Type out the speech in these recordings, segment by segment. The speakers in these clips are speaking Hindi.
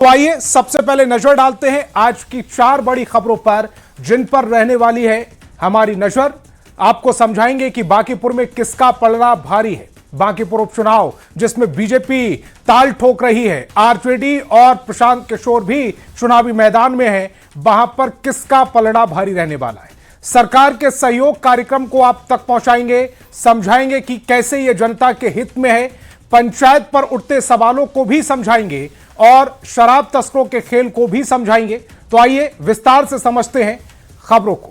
तो आइए सबसे पहले नजर डालते हैं आज की 4 बड़ी खबरों पर, जिन पर रहने वाली है हमारी नजर। आपको समझाएंगे कि बांकीपुर में किसका पलड़ा भारी है। बांकीपुर उपचुनाव जिसमें बीजेपी ताल ठोक रही है, आरजेडी और प्रशांत किशोर भी चुनावी मैदान में है, वहां पर किसका पलड़ा भारी रहने वाला है। सरकार के सहयोग कार्यक्रम को आप तक पहुंचाएंगे, समझाएंगे कि कैसे यह जनता के हित में है, पंचायत पर उठते सवालों को भी समझाएंगे और शराब तस्करों के खेल को भी समझाएंगे। तो आइए विस्तार से समझते हैं खबरों को।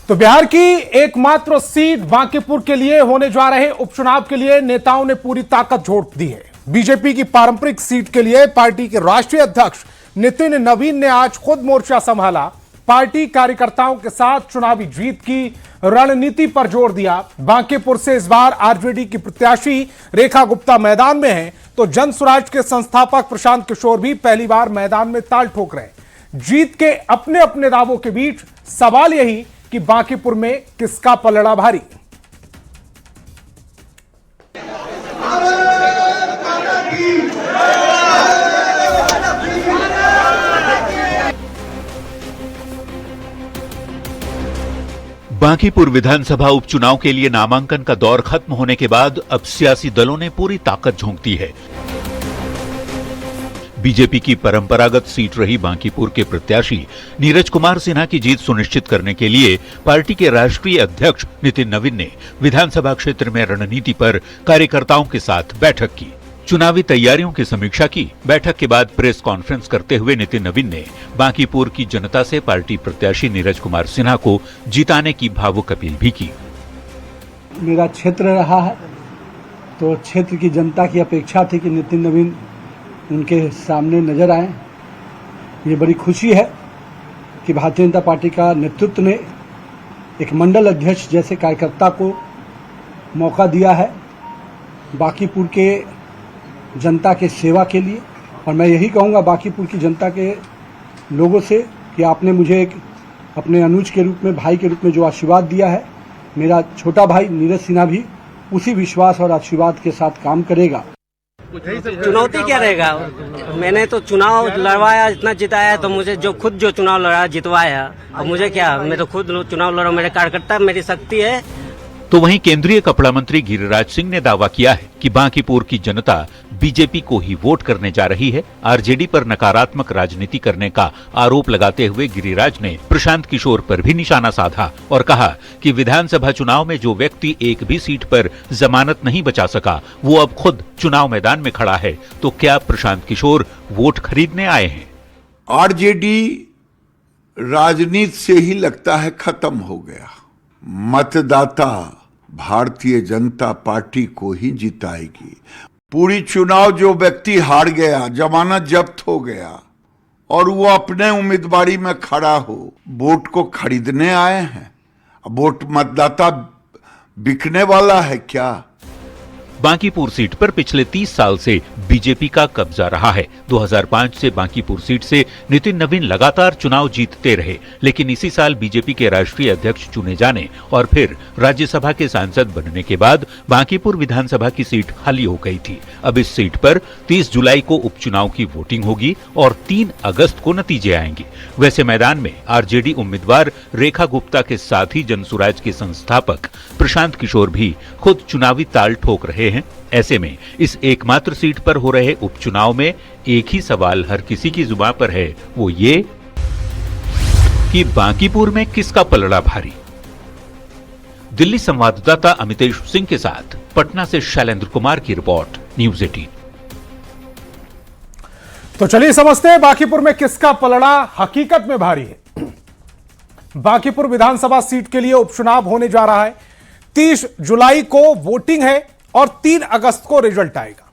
तो बिहार की एकमात्र सीट बांकीपुर के लिए होने जा रहे उपचुनाव के लिए नेताओं ने पूरी ताकत झोंक दी है। बीजेपी की पारंपरिक सीट के लिए पार्टी के राष्ट्रीय अध्यक्ष नितिन नवीन ने आज खुद मोर्चा संभाला। पार्टी कार्यकर्ताओं के साथ चुनावी जीत की रणनीति पर जोर दिया। बांकीपुर से इस बार आरजेडी की प्रत्याशी रेखा गुप्ता मैदान में है, तो जन स्वराज के संस्थापक प्रशांत किशोर भी पहली बार मैदान में ताल ठोक रहे। जीत के अपने अपने दावों के बीच सवाल यही कि बांकीपुर में किसका पलड़ा भारी। बांकीपुर विधानसभा उपचुनाव के लिए नामांकन का दौर खत्म होने के बाद अब सियासी दलों ने पूरी ताकत झोंक दी है। बीजेपी की परंपरागत सीट रही बांकीपुर के प्रत्याशी नीरज कुमार सिन्हा की जीत सुनिश्चित करने के लिए पार्टी के राष्ट्रीय अध्यक्ष नितिन नवीन ने विधानसभा क्षेत्र में रणनीति पर कार्यकर्ताओं के साथ बैठक की, चुनावी तैयारियों की समीक्षा की। बैठक के बाद प्रेस कॉन्फ्रेंस करते हुए नितिन नवीन ने बांकीपुर की जनता से पार्टी प्रत्याशी नीरज कुमार सिन्हा को जिताने की भावुक अपील भी की। मेरा क्षेत्र रहा है, तो क्षेत्र की जनता की अपेक्षा थी कि नितिन नवीन उनके सामने नजर आए। ये बड़ी खुशी है कि भारतीय जनता पार्टी का नेतृत्व ने एक मंडल अध्यक्ष जैसे कार्यकर्ता को मौका दिया है बांकीपुर के जनता के सेवा के लिए। और मैं यही कहूँगा बांकीपुर की जनता के लोगों से कि आपने मुझे एक अपने अनुज के रूप में, भाई के रूप में जो आशीर्वाद दिया है, मेरा छोटा भाई नीरज सिन्हा भी उसी विश्वास और आशीर्वाद के साथ काम करेगा। चुनौती क्या रहेगा? मैंने तो चुनाव लड़वाया, इतना जिताया, तो मुझे जो चुनाव लड़ा जितवाया, अब मुझे क्या, मैं तो खुद चुनाव लड़ा, मेरे कार्यकर्ता मेरी शक्ति है। तो वहीं केंद्रीय कपड़ा मंत्री गिरिराज सिंह ने दावा किया है कि बांकीपुर की जनता बीजेपी को ही वोट करने जा रही है। आरजेडी पर नकारात्मक राजनीति करने का आरोप लगाते हुए गिरिराज ने प्रशांत किशोर पर भी निशाना साधा और कहा कि विधानसभा चुनाव में जो व्यक्ति एक भी सीट पर जमानत नहीं बचा सका, वो अब खुद चुनाव मैदान में खड़ा है, तो क्या प्रशांत किशोर वोट खरीदने आए हैं? आरजेडी राजनीति से ही लगता है खत्म हो गया। मतदाता भारतीय जनता पार्टी को ही जिताएगी। पूरी चुनाव जो व्यक्ति हार गया, जमानत जब्त हो गया और वो अपने उम्मीदवारी में खड़ा हो, वोट को खरीदने आए हैं। वोट मतदाता बिकने वाला है क्या? बांकीपुर सीट पर पिछले 30 साल से बीजेपी का कब्जा रहा है। 2005 से बांकीपुर सीट से नितिन नवीन लगातार चुनाव जीतते रहे, लेकिन इसी साल बीजेपी के राष्ट्रीय अध्यक्ष चुने जाने और फिर राज्यसभा के सांसद बनने के बाद बांकीपुर विधानसभा की सीट खाली हो गई थी। अब इस सीट पर 30 जुलाई को उपचुनाव की वोटिंग होगी और 3 अगस्त को नतीजे आएंगे। वैसे मैदान में आरजेडी उम्मीदवार रेखा गुप्ता के साथ ही जनसुराज के संस्थापक प्रशांत किशोर भी खुद चुनावी ताल ठोक रहे हैं। ऐसे में इस एकमात्र सीट पर हो रहे उपचुनाव में एक ही सवाल हर किसी की जुबान पर है, वो ये कि बांकीपुर में किसका पलड़ा भारी। दिल्ली संवाददाता अमितेश सिंह के साथ पटना से शैलेंद्र कुमार की रिपोर्ट, न्यूज़ 18। तो चलिए समझते हैं बांकीपुर में किसका पलड़ा हकीकत में भारी है। बांकीपुर विधानसभा सीट के लिए उपचुनाव होने जा रहा है। 30 जुलाई को वोटिंग है और 3 अगस्त को रिजल्ट आएगा।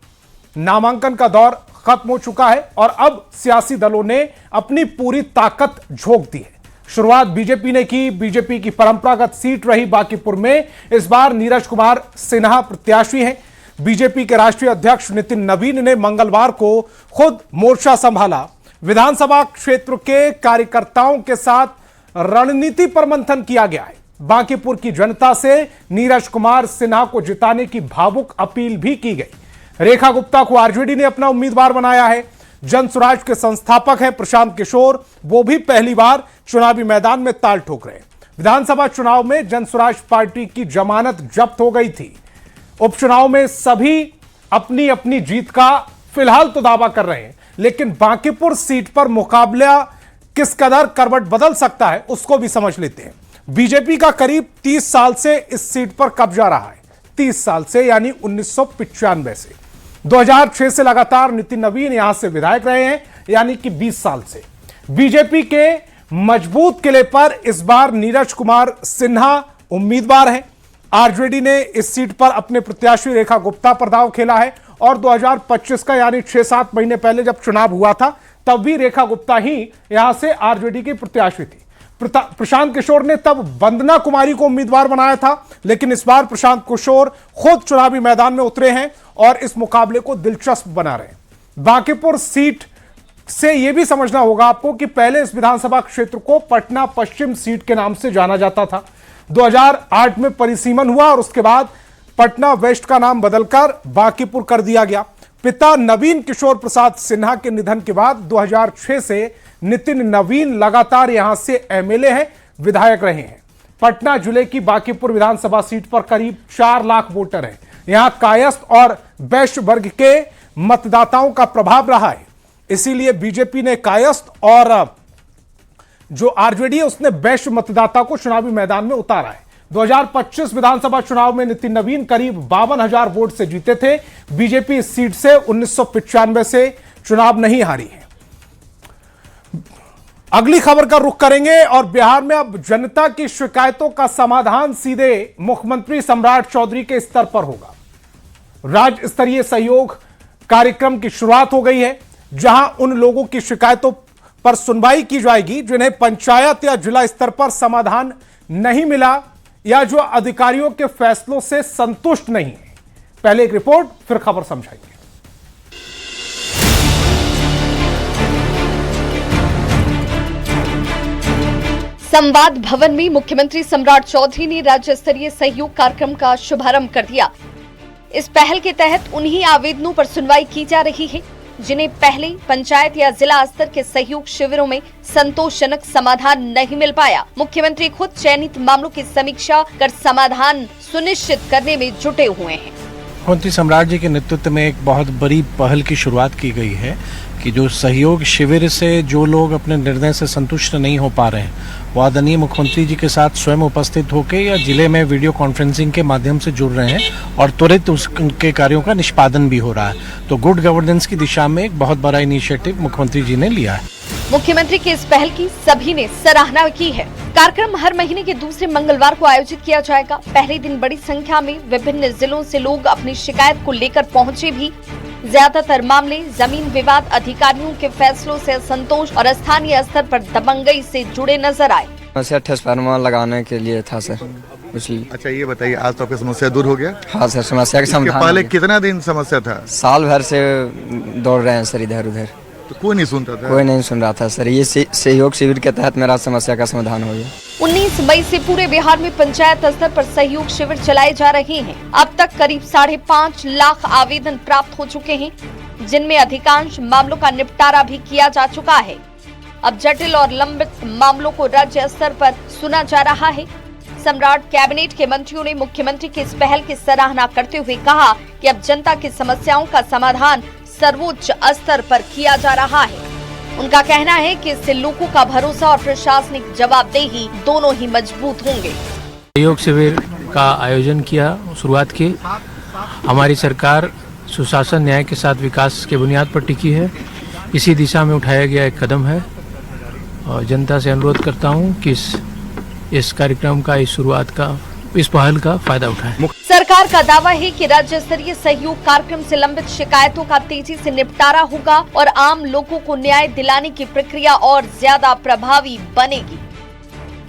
नामांकन का दौर खत्म हो चुका है और अब सियासी दलों ने अपनी पूरी ताकत झोंक दी है। शुरुआत बीजेपी ने की। बीजेपी की परंपरागत सीट रही बांकीपुर में इस बार नीरज कुमार सिन्हा प्रत्याशी हैं। बीजेपी के राष्ट्रीय अध्यक्ष नितिन नवीन ने मंगलवार को खुद मोर्चा संभाला। विधानसभा क्षेत्र के कार्यकर्ताओं के साथ रणनीति पर मंथन किया गया है। बांकीपुर की जनता से नीरज कुमार सिन्हा को जिताने की भावुक अपील भी की गई। रेखा गुप्ता को आरजेडी ने अपना उम्मीदवार बनाया है। जन स्वराज के संस्थापक हैं प्रशांत किशोर, वो भी पहली बार चुनावी मैदान में ताल ठोक रहे हैं। विधानसभा चुनाव में जन स्वराज पार्टी की जमानत जब्त हो गई थी। उपचुनाव में सभी अपनी अपनी जीत का फिलहाल तो दावा कर रहे हैं, लेकिन बांकीपुर सीट पर मुकाबला किस कदर करवट बदल सकता है उसको भी समझ लेते हैं। बीजेपी का करीब 30 साल से इस सीट पर कब्जा रहा है। 30 साल से यानी 1995 से। 2006 से लगातार नितिन नवीन यहां से विधायक रहे हैं, यानी कि 20 साल से। बीजेपी के मजबूत किले पर इस बार नीरज कुमार सिन्हा उम्मीदवार हैं। आरजेडी ने इस सीट पर अपने प्रत्याशी रेखा गुप्ता पर दांव खेला है और 2025 का यानी 6-7 महीने पहले जब चुनाव हुआ था तब भी रेखा गुप्ता ही यहां से आरजेडी की प्रत्याशी थी। प्रशांत किशोर ने तब वंदना कुमारी को उम्मीदवार बनाया था, लेकिन इस बार प्रशांत किशोर खुद चुनावी मैदान में उतरे हैं और इस मुकाबले को दिलचस्प बना रहे हैं। बांकीपुर सीट से यह भी समझना होगा आपको कि पहले इस विधानसभा क्षेत्र को पटना पश्चिम सीट के नाम से जाना जाता था। 2008 में परिसीमन हुआ और उसके बाद पटना वेस्ट का नाम बदलकर बांकीपुर कर दिया गया। पिता नवीन किशोर प्रसाद सिन्हा के निधन के बाद 2006 से नितिन नवीन लगातार यहां से एमएलए हैं, विधायक रहे हैं। पटना जिले की बांकीपुर विधानसभा सीट पर करीब 4 लाख वोटर हैं। यहां कायस्थ और वैश्य वर्ग के मतदाताओं का प्रभाव रहा है, इसीलिए बीजेपी ने कायस्थ और जो आरजेडी है उसने वैश्य मतदाता को चुनावी मैदान में उतारा है। 2025 विधानसभा चुनाव में नितिन नवीन करीब 52,000 वोट से जीते थे। बीजेपी इस सीट से 1995 से चुनाव नहीं हारी है। अगली खबर का रुख करेंगे और बिहार में अब जनता की शिकायतों का समाधान सीधे मुख्यमंत्री सम्राट चौधरी के स्तर पर होगा। राज्य स्तरीय सहयोग कार्यक्रम की शुरुआत हो गई है, जहां उन लोगों की शिकायतों पर सुनवाई की जाएगी जिन्हें पंचायत या जिला स्तर पर समाधान नहीं मिला या जो अधिकारियों के फैसलों से संतुष्ट नहीं है। पहले एक रिपोर्ट, फिर खबर समझाएंगे। संवाद भवन में मुख्यमंत्री सम्राट चौधरी ने राज्य स्तरीय सहयोग कार्यक्रम का शुभारंभ कर दिया। इस पहल के तहत उन्हीं आवेदनों पर सुनवाई की जा रही है जिन्हें पहले पंचायत या जिला स्तर के सहयोग शिविरों में संतोषजनक समाधान नहीं मिल पाया। मुख्यमंत्री खुद चयनित मामलों की समीक्षा कर समाधान सुनिश्चित करने में जुटे हुए हैं। मुख्यमंत्री सम्राट जी के नेतृत्व में एक बहुत बड़ी पहल की शुरुआत की गई है कि जो सहयोग शिविर से जो लोग अपने निर्णय से संतुष्ट नहीं हो पा रहे हैं वो आदरणीय मुख्यमंत्री जी के साथ स्वयं उपस्थित होकर या जिले में वीडियो कॉन्फ्रेंसिंग के माध्यम से जुड़ रहे हैं और त्वरित उनके कार्यों का निष्पादन भी हो रहा है। तो गुड गवर्नेंस की दिशा में एक बहुत बड़ा इनिशिएटिव मुख्यमंत्री जी ने लिया है। मुख्यमंत्री की इस पहल की सभी ने सराहना की है। कार्यक्रम हर महीने के दूसरे मंगलवार को आयोजित किया जाएगा। पहले दिन बड़ी संख्या में विभिन्न जिलों से लोग अपनी शिकायत को लेकर पहुंचे भी। ज्यादातर मामले जमीन विवाद, अधिकारियों के फैसलों से असंतोष और स्थानीय स्तर पर दबंगई से जुड़े नजर आए। समस्या ट्रांसफार्मर लगाने के लिए था सर, इसलिए। अच्छा ये बताइए, आज तो आपकी समस्या दूर हो गया? हाँ सर, समस्या के समाधान। पहले कितना दिन समस्या था? साल भर से दौड़ रहे हैं सर इधर उधर, तो कोई नहीं सुनता था? कोई नहीं सुन रहा था सर। ये सहयोग शिविर के तहत मेरा समस्या का समाधान हो गया। 19 मई से पूरे बिहार में पंचायत स्तर पर सहयोग शिविर चलाए जा रहे हैं। अब तक करीब 5.5 लाख आवेदन प्राप्त हो चुके हैं, जिनमें अधिकांश मामलों का निपटारा भी किया जा चुका है। अब जटिल और लंबित मामलों को राज्य स्तर पर सुना जा रहा है। सम्राट कैबिनेट के मंत्रियों ने मुख्यमंत्री की इस पहल की सराहना करते हुए कहा कि अब जनता की समस्याओं का समाधान सर्वोच्च स्तर पर किया जा रहा है। उनका कहना है कि इससे लोगों का भरोसा और प्रशासनिक जवाबदेही दोनों ही मजबूत होंगे। सहयोग शिविर का आयोजन किया, शुरुआत की। हमारी सरकार सुशासन, न्याय के साथ विकास के बुनियाद पर टिकी है। इसी दिशा में उठाया गया एक कदम है और जनता से अनुरोध करता हूं कि इस कार्यक्रम का, इस शुरुआत का, इस पहल का फायदा उठाएं। सरकार का दावा है कि राज्य स्तरीय सहयोग कार्यक्रम से लंबित शिकायतों का तेजी से निपटारा होगा और आम लोगों को न्याय दिलाने की प्रक्रिया और ज्यादा प्रभावी बनेगी।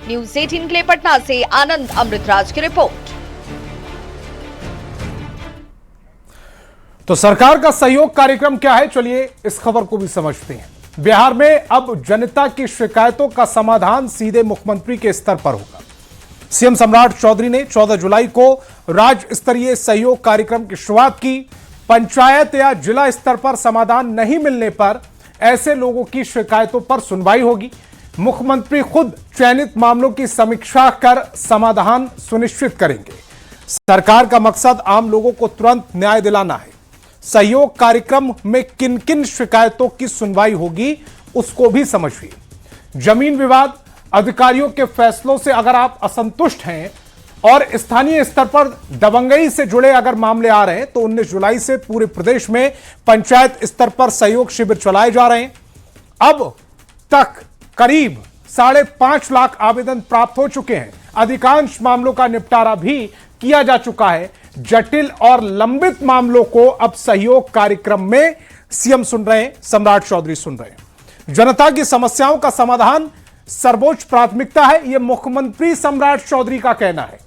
न्यूज़ 18 के लिए पटना से आनंद अमृतराज की रिपोर्ट। तो सरकार का सहयोग कार्यक्रम क्या है, चलिए इस खबर को भी समझते हैं। बिहार में अब जनता की शिकायतों का समाधान सीधे मुख्यमंत्री के स्तर पर होगा। सीएम सम्राट चौधरी ने 14 जुलाई को राज्य स्तरीय सहयोग कार्यक्रम की शुरुआत की। पंचायत या जिला स्तर पर समाधान नहीं मिलने पर ऐसे लोगों की शिकायतों पर सुनवाई होगी। मुख्यमंत्री खुद चयनित मामलों की समीक्षा कर समाधान सुनिश्चित करेंगे। सरकार का मकसद आम लोगों को तुरंत न्याय दिलाना है। सहयोग कार्यक्रम में किन किन शिकायतों की सुनवाई होगी उसको भी समझिए। जमीन विवाद, अधिकारियों के फैसलों से अगर आप असंतुष्ट हैं और स्थानीय स्तर पर दबंगई से जुड़े अगर मामले आ रहे हैं तो 19 जुलाई से पूरे प्रदेश में पंचायत स्तर पर सहयोग शिविर चलाए जा रहे हैं। अब तक करीब 5.5 लाख आवेदन प्राप्त हो चुके हैं। अधिकांश मामलों का निपटारा भी किया जा चुका है। जटिल और लंबित मामलों को अब सहयोग कार्यक्रम में सीएम सुन रहे हैं, सम्राट चौधरी सुन रहे हैं। जनता की समस्याओं का समाधान सर्वोच्च प्राथमिकता है, यह मुख्यमंत्री सम्राट चौधरी का कहना है।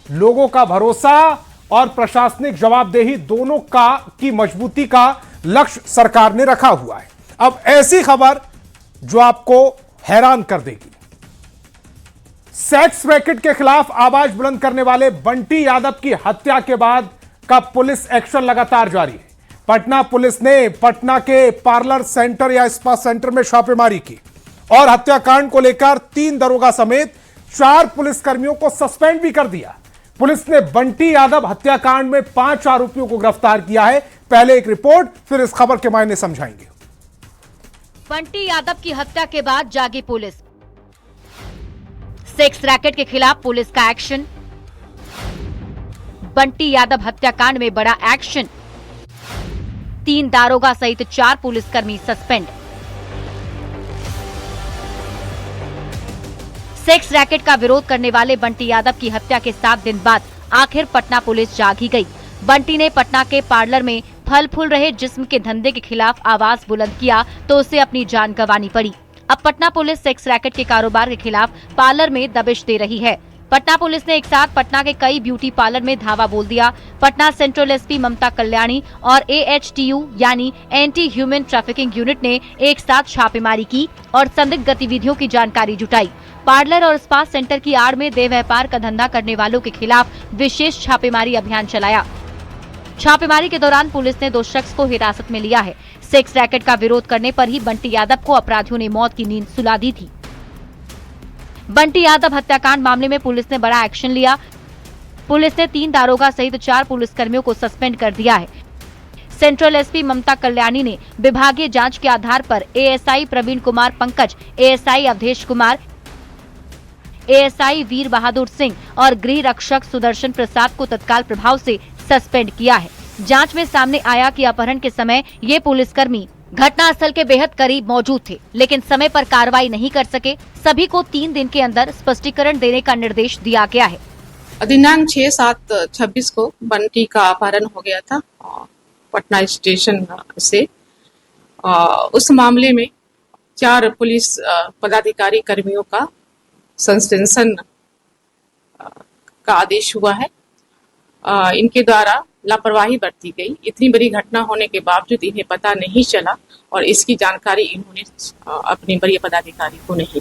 लोगों का भरोसा और प्रशासनिक जवाबदेही दोनों की मजबूती का लक्ष्य सरकार ने रखा हुआ है। अब ऐसी खबर जो आपको हैरान कर देगी। सेक्स रैकेट के खिलाफ आवाज बुलंद करने वाले बंटी यादव की हत्या के बाद का पुलिस एक्शन लगातार जारी है। पटना पुलिस ने पटना के पार्लर सेंटर या स्पा सेंटर में छापेमारी की और हत्याकांड को लेकर 3 दरोगा समेत 4 पुलिसकर्मियों को सस्पेंड भी कर दिया। पुलिस ने बंटी यादव हत्याकांड में 5 आरोपियों को गिरफ्तार किया है। पहले एक रिपोर्ट, फिर इस खबर के मायने समझाएंगे। बंटी यादव की हत्या के बाद जागी पुलिस। सेक्स रैकेट के खिलाफ पुलिस का एक्शन। बंटी यादव हत्याकांड में बड़ा एक्शन। 3 दारोगा सहित 4 पुलिसकर्मी सस्पेंड। सेक्स रैकेट का विरोध करने वाले बंटी यादव की हत्या के 7 दिन बाद आखिर पटना पुलिस जागी गई। बंटी ने पटना के पार्लर में फल फूल रहे जिस्म के धंधे के खिलाफ आवाज बुलंद किया तो उसे अपनी जान गंवानी पड़ी। अब पटना पुलिस सेक्स रैकेट के कारोबार के खिलाफ पार्लर में दबिश दे रही है। पटना पुलिस ने एक साथ पटना के कई ब्यूटी पार्लर में धावा बोल दिया। पटना सेंट्रल एसपी ममता कल्याणी और AHTU यानी एंटी ह्यूमन ट्रैफिकिंग यूनिट ने एक साथ छापेमारी की और संदिग्ध गतिविधियों की जानकारी जुटाई। पार्लर और स्पा सेंटर की आड़ में देह व्यापार का धंधा करने वालों के खिलाफ विशेष छापेमारी अभियान चलाया। छापेमारी के दौरान पुलिस ने 2 शख्स को हिरासत में लिया है। सेक्स रैकेट का विरोध करने पर ही बंटी यादव को अपराधियों ने मौत की नींद सुला दी थी। बंटी यादव हत्याकांड मामले में पुलिस ने बड़ा एक्शन लिया। पुलिस ने 3 दारोगा सहित 4 पुलिसकर्मियों को सस्पेंड कर दिया है। सेंट्रल एसपी ममता कल्याणी ने विभागीय जांच के आधार पर ASI Praveen Kumar Pankaj, ASI Awadhesh Kumar, ASI वीर बहादुर सिंह और गृह रक्षक सुदर्शन प्रसाद को तत्काल प्रभाव से सस्पेंड किया है। जांच में सामने आया कि अपहरण के समय ये पुलिसकर्मी घटनास्थल के बेहद करीब मौजूद थे, लेकिन समय पर कार्रवाई नहीं कर सके। सभी को 3 दिन के अंदर स्पष्टीकरण देने का निर्देश दिया गया है। दिनांक 6/7/26 को बंटी का अपहरण हो गया था पटना स्टेशन से। उस मामले में 4 पुलिस पदाधिकारी कर्मियों का सस्पेंशन का आदेश हुआ है। इनके द्वारा लापरवाही बरती गई। इतनी बड़ी घटना होने के बावजूद इन्हें पता नहीं चला और इसकी जानकारी इन्होंने अपने वरीय पदाधिकारी को नहीं।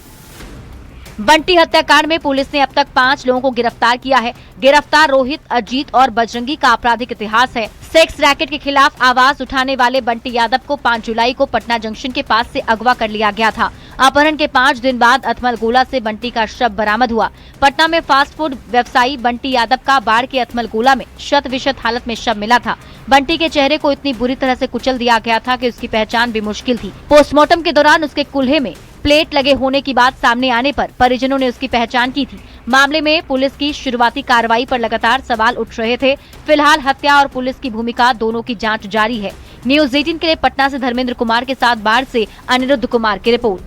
बंटी हत्याकांड में पुलिस ने अब तक 5 लोगों को गिरफ्तार किया है। गिरफ्तार रोहित, अजीत और बजरंगी का आपराधिक इतिहास है। सेक्स रैकेट के खिलाफ आवाज उठाने वाले बंटी यादव को 5 जुलाई को पटना जंक्शन के पास से अगवा कर लिया गया था। अपहरण के 5 दिन बाद अथमल गोला से बंटी का शव बरामद हुआ। पटना में फास्ट फूड व्यवसायी बंटी यादव का बाढ़ के अथमल गोला में शत विशत हालत में शव मिला था। बंटी के चेहरे को इतनी बुरी तरह से कुचल दिया गया था कि उसकी पहचान भी मुश्किल थी। पोस्टमार्टम के दौरान उसके कुल्हे में प्लेट लगे होने की बात सामने आने पर परिजनों ने उसकी पहचान की थी। मामले में पुलिस की शुरुआती कार्रवाई पर लगातार सवाल उठ रहे थे। फिलहाल हत्या और पुलिस की भूमिका दोनों की जांच जारी है। न्यूज़ 18 के लिए पटना से धर्मेंद्र कुमार के साथ बाढ़ से अनिरुद्ध कुमार की रिपोर्ट।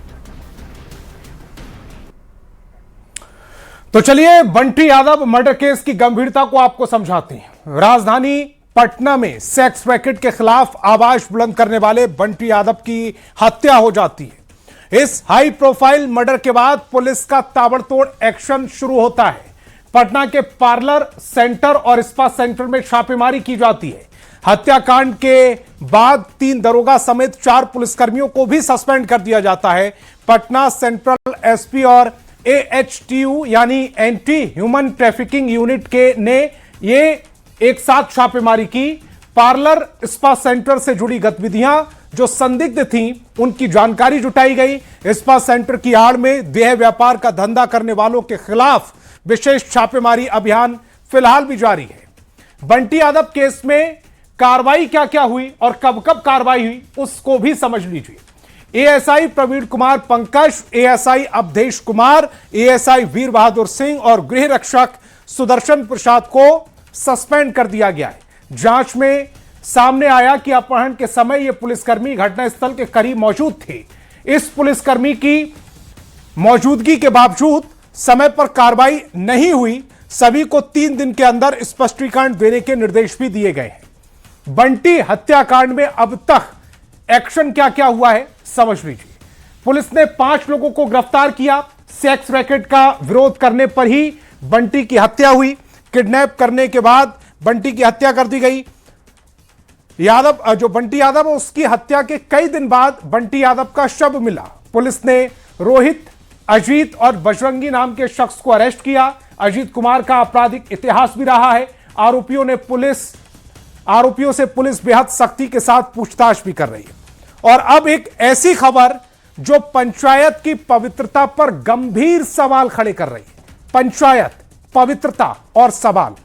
तो चलिए बंटी यादव मर्डर केस की गंभीरता को आपको समझाते हैं। राजधानी पटना में सेक्स रैकेट के खिलाफ आवाज बुलंद करने वाले बंटी यादव की हत्या हो जाती है। इस हाई प्रोफाइल मर्डर के बाद पुलिस का ताबड़तोड़ एक्शन शुरू होता है। पटना के पार्लर सेंटर और स्पा सेंटर में छापेमारी की जाती है। हत्याकांड के बाद 3 दरोगा समेत 4 पुलिसकर्मियों को भी सस्पेंड कर दिया जाता है। पटना सेंट्रल एसपी और एएचटीयू यानी एंटी ह्यूमन ट्रैफिकिंग यूनिट के ने ये एक साथ छापेमारी की। पार्लर स्पा सेंटर से जुड़ी गतिविधियां जो संदिग्ध थीं, उनकी जानकारी जुटाई गई। स्पा सेंटर की आड़ में देह व्यापार का धंधा करने वालों के खिलाफ विशेष छापेमारी अभियान फिलहाल भी जारी है। बंटी यादव केस में कार्रवाई क्या क्या हुई और कब कब कार्रवाई हुई, उसको भी समझ लीजिए। ASI Praveen Kumar Pankaj, ASI Awadhesh Kumar, ASI Veer Bahadur Singh और गृह रक्षक सुदर्शन प्रसाद को सस्पेंड कर दिया गया है। जांच में सामने आया कि अपहरण के समय यह पुलिसकर्मी घटनास्थल के करीब मौजूद थे। इस पुलिसकर्मी की मौजूदगी के बावजूद समय पर कार्रवाई नहीं हुई। सभी को 3 दिन के अंदर स्पष्टीकरण देने के निर्देश भी दिए गए हैं। बंटी हत्याकांड में अब तक एक्शन क्या क्या हुआ है, समझ लीजिए। पुलिस ने 5 लोगों को गिरफ्तार किया। सेक्स रैकेट का विरोध करने पर ही बंटी की हत्या हुई। किडनैप करने के बाद बंटी की हत्या कर दी गई। यादव जो बंटी यादव है, उसकी हत्या के कई दिन बाद बंटी यादव का शव मिला। पुलिस ने रोहित, अजीत और बजरंगी नाम के शख्स को अरेस्ट किया। अजीत कुमार का आपराधिक इतिहास भी रहा है। आरोपियों से पुलिस बेहद सख्ती के साथ पूछताछ भी कर रही है। और अब एक ऐसी खबर जो पंचायत की पवित्रता पर गंभीर सवाल खड़े कर रही है। पंचायत, पवित्रता और सवाल।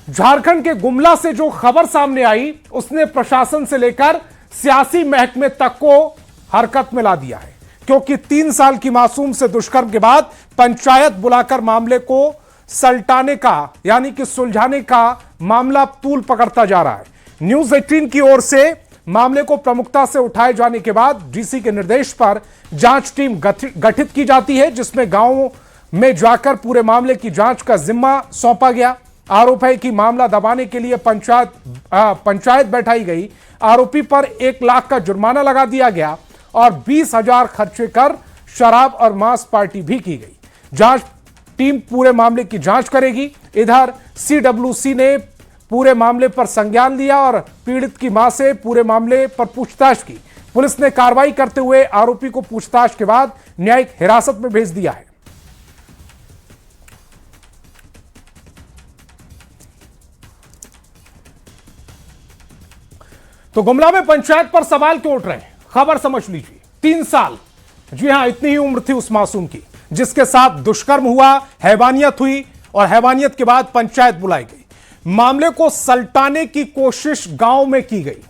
झारखंड के गुमला से जो खबर सामने आई, उसने प्रशासन से लेकर सियासी महकमे तक को हरकत में ला दिया है। क्योंकि 3 साल की मासूम से दुष्कर्म के बाद पंचायत बुलाकर मामले को सलटाने का यानी कि सुलझाने का मामला तूल पकड़ता जा रहा है। न्यूज 18 की ओर से मामले को प्रमुखता से उठाए जाने के बाद डीसी के निर्देश पर जांच टीम गठित की जाती है, जिसमें गांवों में जाकर पूरे मामले की जांच का जिम्मा सौंपा गया। आरोप है कि मामला दबाने के लिए पंचायत बैठाई गई। आरोपी पर 1 लाख का जुर्माना लगा दिया गया और 20,000 खर्चे कर शराब और मांस पार्टी भी की गई। जांच टीम पूरे मामले की जांच करेगी। इधर सीडब्ल्यूसी ने पूरे मामले पर संज्ञान लिया और पीड़ित की मां से पूरे मामले पर पूछताछ की। पुलिस ने कार्रवाई करते हुए आरोपी को पूछताछ के बाद न्यायिक हिरासत में भेज दिया है। तो गुमला में पंचायत पर सवाल क्यों उठ रहे हैं, खबर समझ लीजिए। 3 साल, जी हां, इतनी ही उम्र थी उस मासूम की जिसके साथ दुष्कर्म हुआ, हैवानियत हुई और हैवानियत के बाद पंचायत बुलाई गई। मामले को सलटाने की कोशिश गांव में की गई।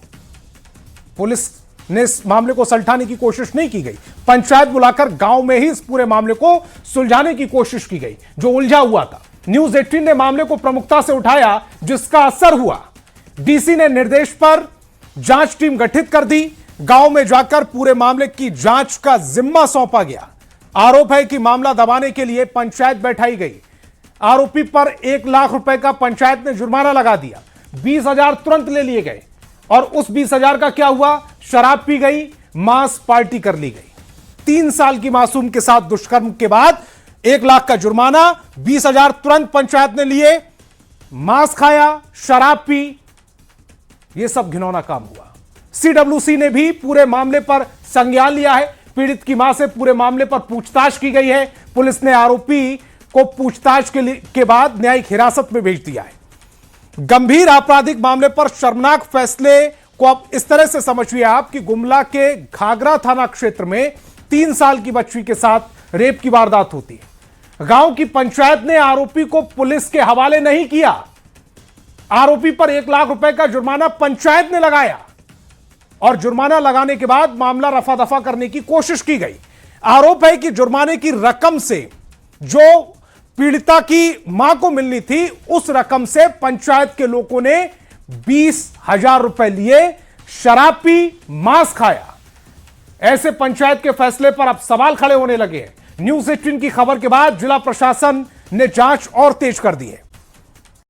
पुलिस ने इस मामले को सलटाने की कोशिश नहीं की गई। पंचायत बुलाकर गांव में ही इस पूरे मामले को सुलझाने की कोशिश की गई जो उलझा हुआ था। न्यूज 18 ने मामले को प्रमुखता से उठाया, जिसका असर हुआ। डीसी ने निर्देश पर जांच टीम गठित कर दी। गांव में जाकर पूरे मामले की जांच का जिम्मा सौंपा गया। आरोप है कि मामला दबाने के लिए पंचायत बैठाई गई। आरोपी पर 1 लाख रुपए का पंचायत ने जुर्माना लगा दिया। 20,000 तुरंत ले लिए गए और उस 20,000 का क्या हुआ, शराब पी गई, मांस पार्टी कर ली गई। 3 साल की मासूम के साथ दुष्कर्म के बाद 1 लाख का जुर्माना, 20,000 तुरंत पंचायत ने लिए, मांस खाया, शराब पी, यह सब घिनौना काम हुआ। सीडब्ल्यूसी ने भी पूरे मामले पर संज्ञान लिया है। पीड़ित की मां से पूरे मामले पर पूछताछ की गई है। पुलिस ने आरोपी को पूछताछ के बाद न्यायिक हिरासत में भेज दिया है। गंभीर आपराधिक मामले पर शर्मनाक फैसले को अब इस तरह से समझिए आप कि गुमला के घाघरा थाना क्षेत्र में 3 साल की बच्ची के साथ रेप की वारदात होती है। गांव की पंचायत ने आरोपी को पुलिस के हवाले नहीं किया। आरोपी पर 1 लाख रुपए का जुर्माना पंचायत ने लगाया और जुर्माना लगाने के बाद मामला रफा दफा करने की कोशिश की गई। आरोप है कि जुर्माने की रकम से जो पीड़िता की मां को मिलनी थी, उस रकम से पंचायत के लोगों ने 20,000 रुपए लिए, शराब पी, मांस खाया। ऐसे पंचायत के फैसले पर अब सवाल खड़े होने लगे हैं। न्यूज 18 की खबर के बाद जिला प्रशासन ने जांच और तेज कर दी है।